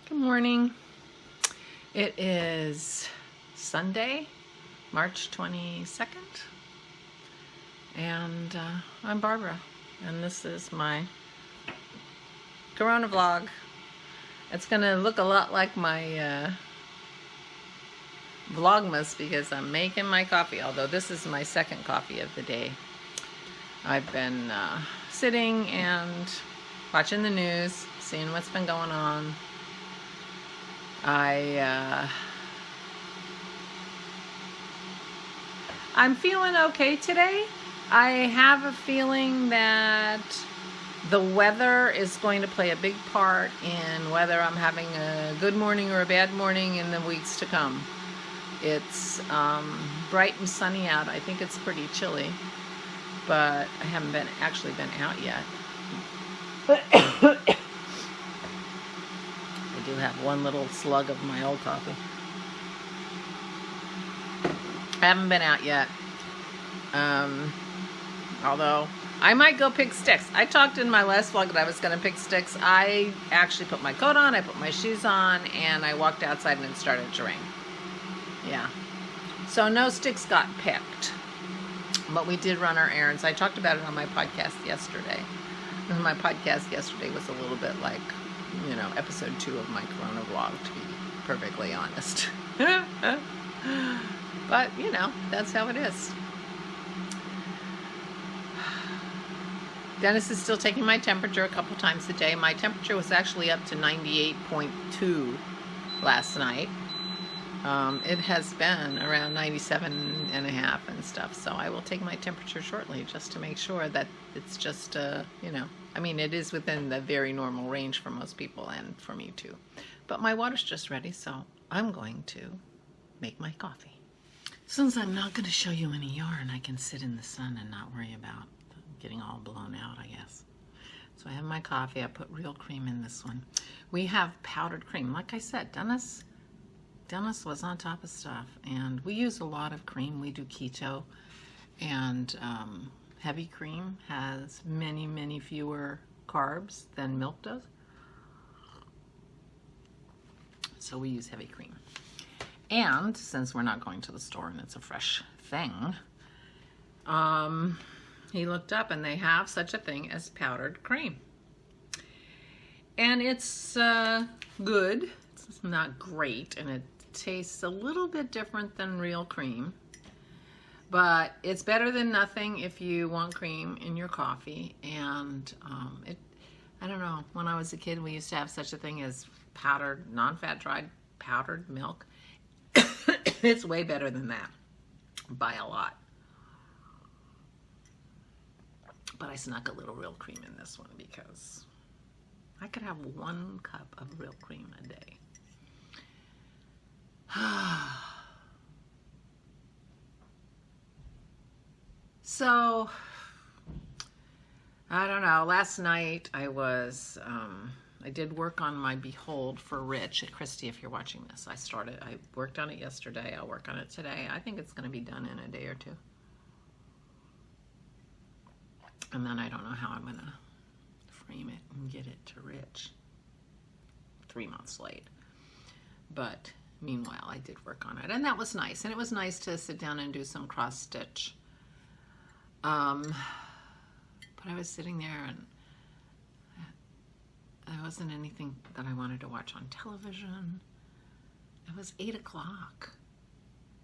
Good morning. It is Sunday, March 22nd, and I'm Barbara, and this is my CoronaVlog. It's gonna look a lot like my Vlogmas because I'm making my coffee, although this is my second coffee of the day. I've been sitting and watching the news, seeing what's been going on. I'm feeling okay today. I have a feeling that the weather is going to play a big part in whether I'm having a good morning or a bad morning in the weeks to come. It's bright and sunny out. I think it's pretty chilly, but I haven't actually been out yet. I do have one little slug of my old coffee. I haven't been out yet. Although I might go pick sticks. I talked in my last vlog that I was going to pick sticks. I actually put my coat on, I put my shoes on, and I walked outside and it started to rain. Yeah. So no sticks got picked. But we did run our errands. I talked about it on my podcast yesterday. And my podcast yesterday was a little bit like, you know, episode 2 of my CoronaVlog, to be perfectly honest. But, you know, that's how it is. Dennis is still taking my temperature a couple times a day. My temperature was actually up to 98.2 last night. It has been around 97.5 and stuff, so I will take my temperature shortly just to make sure that it's just, you know, I mean, it is within the very normal range for most people and for me too. But my water's just ready, so I'm going to make my coffee. Since I'm not going to show you any yarn, I can sit in the sun and not worry about getting all blown out, I guess. So I have my coffee. I put real cream in this one. We have powdered cream. Like I said, Dennis was on top of stuff, and we use a lot of cream. We do keto, and heavy cream has many fewer carbs than milk does. So we use heavy cream. And since we're not going to the store and it's a fresh thing, he looked up and they have such a thing as powdered cream. And it's good. It's not great, and it tastes a little bit different than real cream. But it's better than nothing if you want cream in your coffee. And I don't know, when I was a kid, we used to have such a thing as powdered, non-fat dried powdered milk. It's way better than that by a lot. But I snuck a little real cream in this one because I could have 1 cup of real cream a day. So, I don't know. Last night I was, I did work on my Behold for Rich at Christie. If you're watching this, I worked on it yesterday. I'll work on it today. I think it's going to be done in a day or two. And then I don't know how I'm going to frame it and get it to Rich 3 months late. But meanwhile, I did work on it, and that was nice. And it was nice to sit down and do some cross stitch. But I was sitting there, and there wasn't anything that I wanted to watch on television. It was 8 o'clock.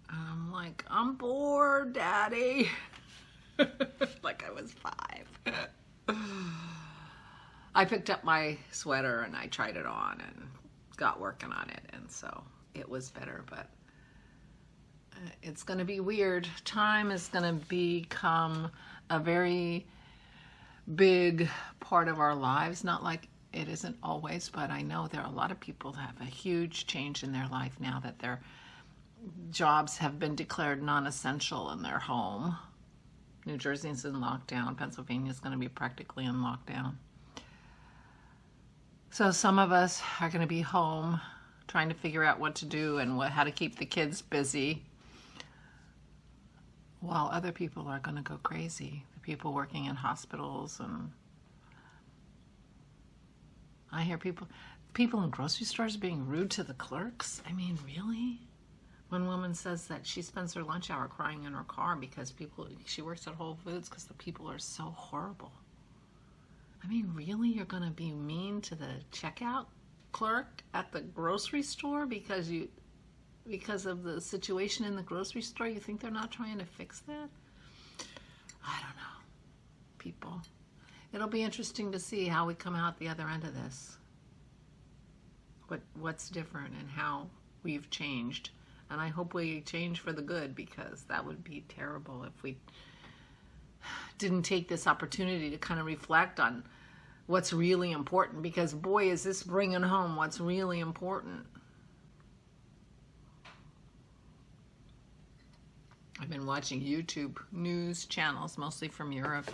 I'm like, I'm bored, Daddy. Like I was 5. I picked up my sweater and I tried it on and got working on it, and so it was better. But it's going to be weird. Time is going to become a very big part of our lives. Not like it isn't always, but I know there are a lot of people that have a huge change in their life now that their jobs have been declared non-essential in their home. New Jersey's in lockdown. Pennsylvania's going to be practically in lockdown. So some of us are going to be home trying to figure out what to do and how to keep the kids busy, while other people are going to go crazy. The people working in hospitals, and I hear people, People in grocery stores being rude to the clerks. I mean, really? One woman says that she spends her lunch hour crying in her car because she works at Whole Foods because the people are so horrible. I mean, really? You're going to be mean to the checkout clerk at the grocery store because of the situation in the grocery store? You think they're not trying to fix that? I don't know. People. It'll be interesting to see how we come out the other end of this. What's different and how we've changed. And I hope we change for the good, because that would be terrible if we didn't take this opportunity to kind of reflect on what's really important, because boy, is this bringing home what's really important. I've been watching YouTube news channels, mostly from Europe.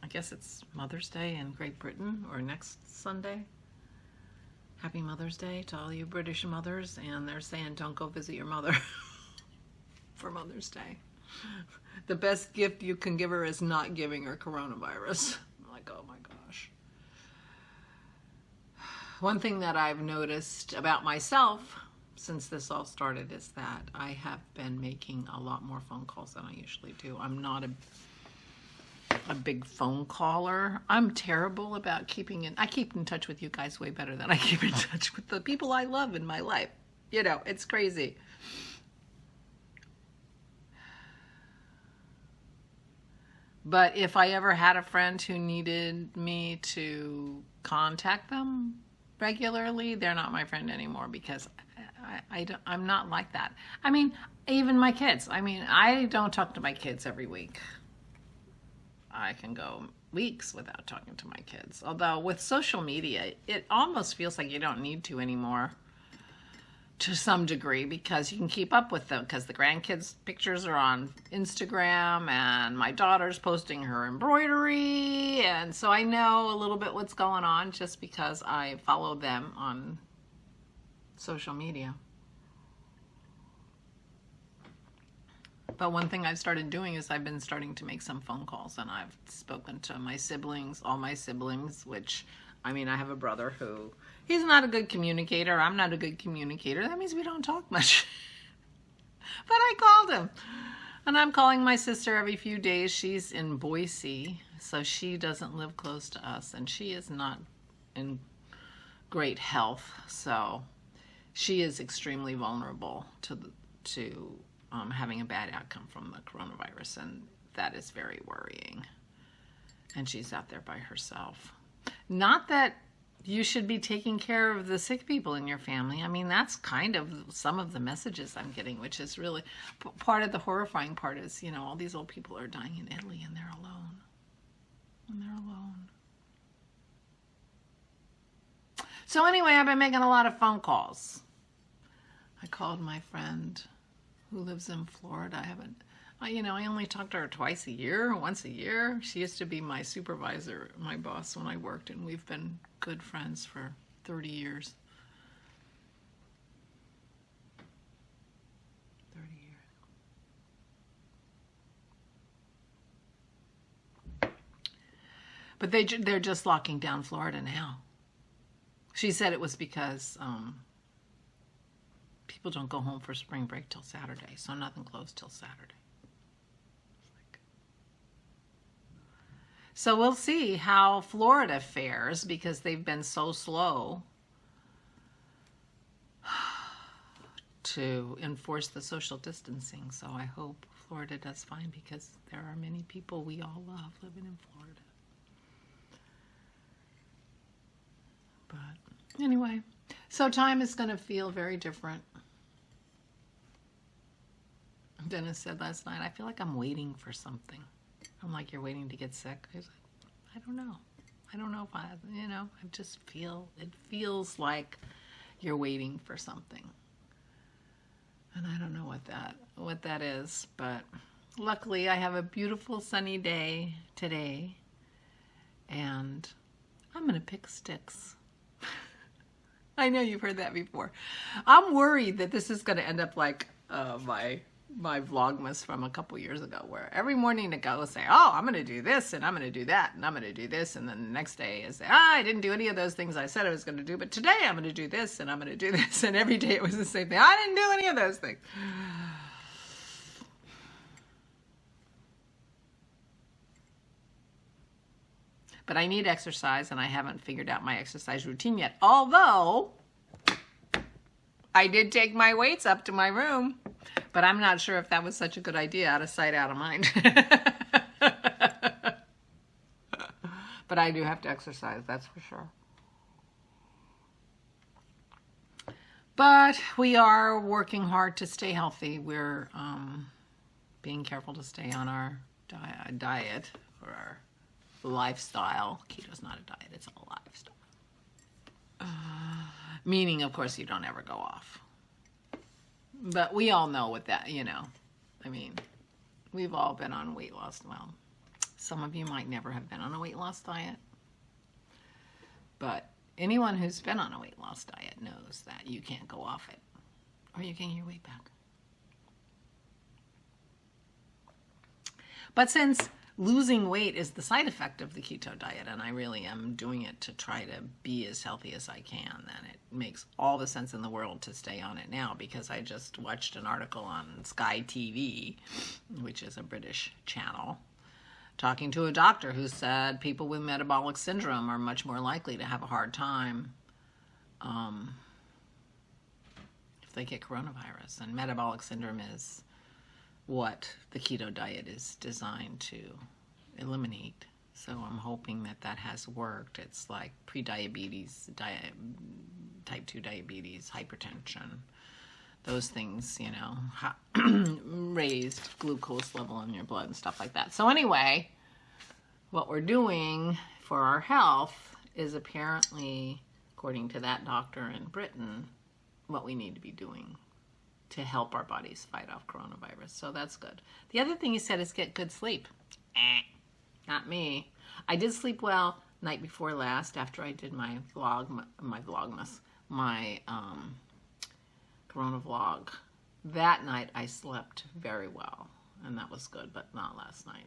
I guess it's Mother's Day in Great Britain, or next Sunday. Happy Mother's Day to all you British mothers, and they're saying don't go visit your mother for Mother's Day. The best gift you can give her is not giving her coronavirus. I'm like, oh my gosh. One thing that I've noticed about myself since this all started is that I have been making a lot more phone calls than I usually do. I'm not a big phone caller. I'm terrible about I keep in touch with you guys way better than I keep in touch with the people I love in my life. You know, it's crazy. But if I ever had a friend who needed me to contact them regularly, they're not my friend anymore, because I'm not like that. I mean, even my kids. I mean, I don't talk to my kids every week. I can go weeks without talking to my kids. Although with social media, it almost feels like you don't need to anymore to some degree, because you can keep up with them, because the grandkids' pictures are on Instagram, and my daughter's posting her embroidery, and so I know a little bit what's going on just because I follow them on social media. But one thing I've started doing is I've been starting to make some phone calls, and I've spoken to my siblings, all my siblings, which, I mean, I have a brother who, he's not a good communicator. I'm not a good communicator. That means we don't talk much. But I called him. And I'm calling my sister every few days. She's in Boise, so she doesn't live close to us, and she is not in great health. So she is extremely vulnerable to having a bad outcome from the coronavirus, and that is very worrying. And she's out there by herself. Not that you should be taking care of the sick people in your family. I mean, that's kind of some of the messages I'm getting, which is really part of the horrifying part is, you know, all these old people are dying in Italy, and they're alone. And they're alone. So anyway, I've been making a lot of phone calls. I called my friend who lives in Florida. I only talk to her once a year. She used to be my supervisor, my boss when I worked, and we've been good friends for 30 years. 30 years. But they're just locking down Florida now. She said it was because people don't go home for spring break till Saturday, so nothing closed till Saturday. So we'll see how Florida fares, because they've been so slow to enforce the social distancing. So I hope Florida does fine, because there are many people we all love living in Florida. But anyway, so time is going to feel very different. Dennis said last night, I feel like I'm waiting for something. I'm like, you're waiting to get sick? I was like, I don't know. I don't know if I just it feels like you're waiting for something. And I don't know what that is, but luckily I have a beautiful sunny day today, and I'm going to pick sticks. I know you've heard that before. I'm worried that this is going to end up like my my Vlogmas from a couple years ago, where every morning to go say, oh, I'm going to do this and I'm going to do that and I'm going to do this, and then the next day is, I didn't do any of those things I said I was going to do, but today I'm going to do this and I'm going to do this, and every day it was the same thing. I didn't do any of those things. But I need exercise, and I haven't figured out my exercise routine yet. Although, I did take my weights up to my room, but I'm not sure if that was such a good idea. Out of sight, out of mind. But I do have to exercise, that's for sure. But we are working hard to stay healthy. We're being careful to stay on our diet for our lifestyle. Keto's not a diet, it's a lifestyle. Meaning, of course, you don't ever go off. But we all know what that, you know. I mean, we've all been on weight loss. Well, some of you might never have been on a weight loss diet. But anyone who's been on a weight loss diet knows that you can't go off it, or you gain your weight back. But since losing weight is the side effect of the keto diet, and I really am doing it to try to be as healthy as I can, then it makes all the sense in the world to stay on it now, because I just watched an article on Sky TV, which is a British channel, talking to a doctor who said people with metabolic syndrome are much more likely to have a hard time if they get coronavirus. And metabolic syndrome is what the keto diet is designed to eliminate. So I'm hoping that that has worked. It's like pre-diabetes, type 2 diabetes, hypertension, those things, you know, raised glucose level in your blood and stuff like that. So anyway, what we're doing for our health is apparently, according to that doctor in Britain, what we need to be doing to help our bodies fight off coronavirus. So that's good. The other thing he said is get good sleep. Not me. I did sleep well night before last after I did my vlogmas, my CoronaVlog. That night I slept very well, and that was good, but not last night.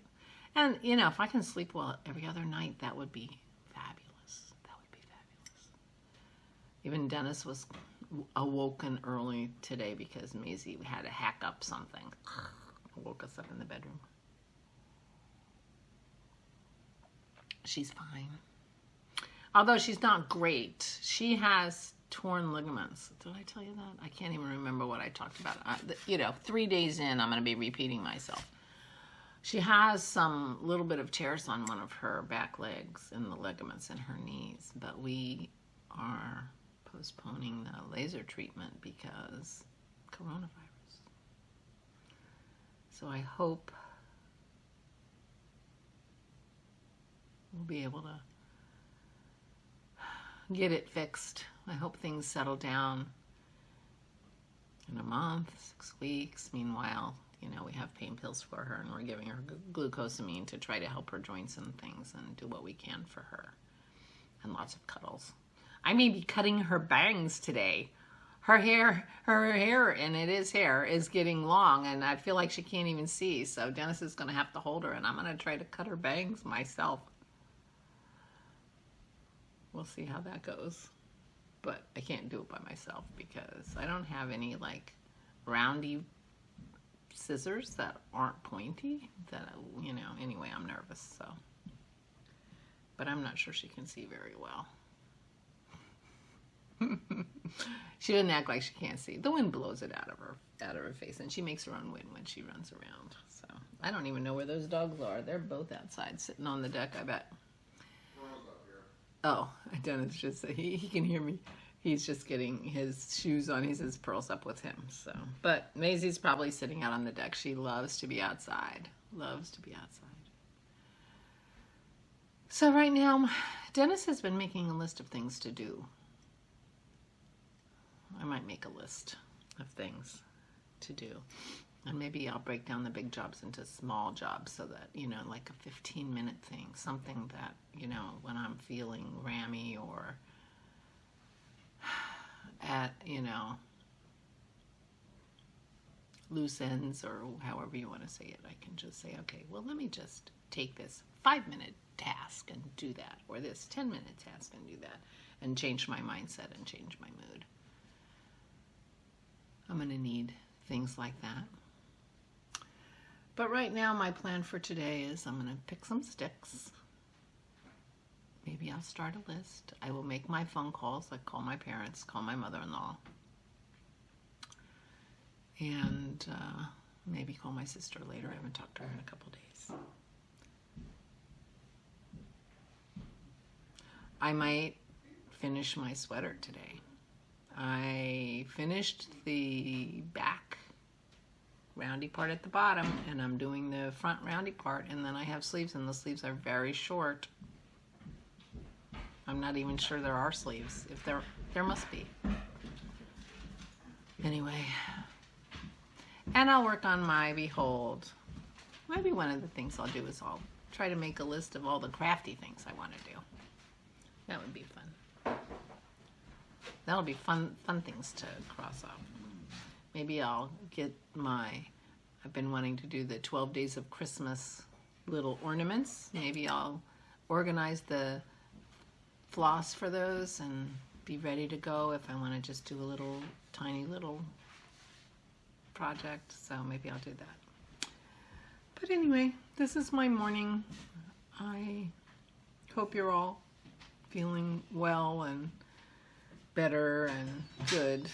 And, you know, if I can sleep well every other night, that would be fabulous. That would be fabulous. Even Dennis was awoken early today because Maisie had to hack up something. Woke us up in the bedroom. She's fine. Although she's not great. She has torn ligaments. Did I tell you that? I can't even remember what I talked about. You know, 3 days in, I'm going to be repeating myself. She has some little bit of tears on one of her back legs and the ligaments in her knees, but we are postponing the laser treatment because coronavirus. So I hope we'll be able to get it fixed. I hope things settle down in a month, 6 weeks. Meanwhile, you know, we have pain pills for her, and we're giving her glucosamine to try to help her joints and things and do what we can for her. And lots of cuddles. I may be cutting her bangs today. Her hair, and it is hair, is getting long, and I feel like she can't even see. So Dennis is going to have to hold her, and I'm going to try to cut her bangs myself. We'll see how that goes. But I can't do it by myself because I don't have any, like, roundy scissors that aren't pointy. That, you know, anyway, I'm nervous, so. But I'm not sure she can see very well. She doesn't act like she can't see. The wind blows it out of her face, and she makes her own wind when she runs around. So I don't even know where those dogs are. They're both outside, sitting on the deck, I bet. Oh, Dennis just said he can hear me. He's just getting his shoes on. He says Pearl's up with him. So, but Maisie's probably sitting out on the deck. She loves to be outside. Loves to be outside. So right now, Dennis has been making a list of things to do. I might make a list of things to do. And maybe I'll break down the big jobs into small jobs so that, you know, like a 15-minute thing. Something that, you know, when I'm feeling rammy or you know, loose ends, or however you want to say it. I can just say, okay, well, let me just take this 5-minute task and do that, or this 10-minute task and do that, and change my mindset and change my mood. I'm going to need things like that. But right now, my plan for today is I'm going to pick some sticks. Maybe I'll start a list. I will make my phone calls, like call my parents, call my mother-in-law, and maybe call my sister later. I haven't talked to her in a couple days. I might finish my sweater today. I finished the back roundy part at the bottom, and I'm doing the front roundy part, and then I have sleeves, and the sleeves are very short. I'm not even sure there are sleeves. If there must be. Anyway, and I'll work on my Behold. Maybe one of the things I'll do is I'll try to make a list of all the crafty things I want to do. That would be fun. That'll be fun things to cross off. Maybe I'll get I've been wanting to do the 12 Days of Christmas little ornaments. Maybe I'll organize the floss for those and be ready to go if I want to just do a tiny little project. So maybe I'll do that. But anyway, this is my morning. I hope you're all feeling well and better and good.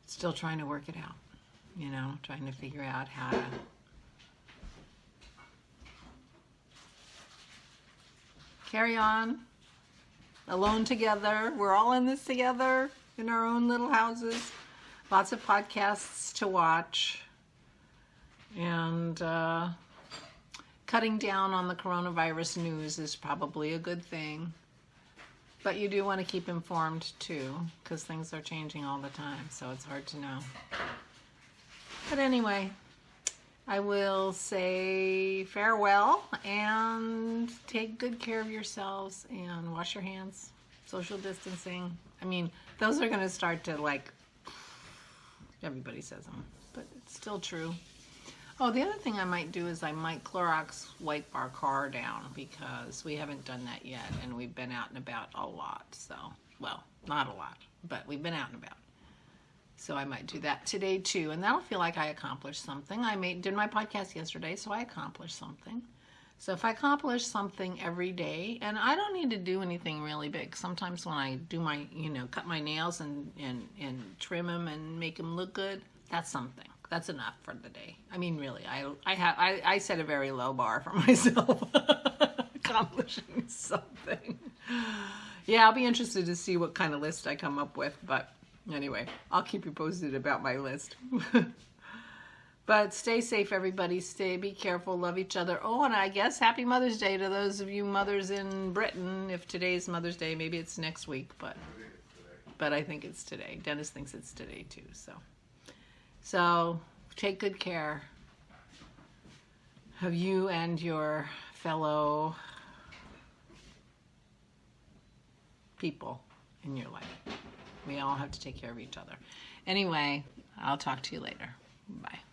Still trying to work it out, trying to figure out how to carry on, alone together. We're all in this together in our own little houses. Lots of podcasts to watch, and cutting down on the coronavirus news is probably a good thing. But you do want to keep informed too, because things are changing all the time, so it's hard to know. But anyway, I will say farewell and take good care of yourselves and wash your hands, social distancing. I mean, those are going to start to everybody says them, but it's still true. Oh, the other thing I might do is I might Clorox wipe our car down, because we haven't done that yet, and we've been out and about a lot. So, well, not a lot, but we've been out and about. So I might do that today too, and that'll feel like I accomplished something. I did my podcast yesterday, so I accomplished something. So if I accomplish something every day, and I don't need to do anything really big. Sometimes when I do my, cut my nails and trim them and make them look good, that's something. That's enough for the day. I mean, really, I set a very low bar for myself, accomplishing something. Yeah, I'll be interested to see what kind of list I come up with, but anyway, I'll keep you posted about my list. But stay safe, everybody. Be careful, love each other. Oh, and I guess Happy Mother's Day to those of you mothers in Britain. If today's Mother's Day, maybe it's next week, but I think it's today. Dennis thinks it's today too, So take good care of you and your fellow people in your life. We all have to take care of each other. Anyway, I'll talk to you later. Bye.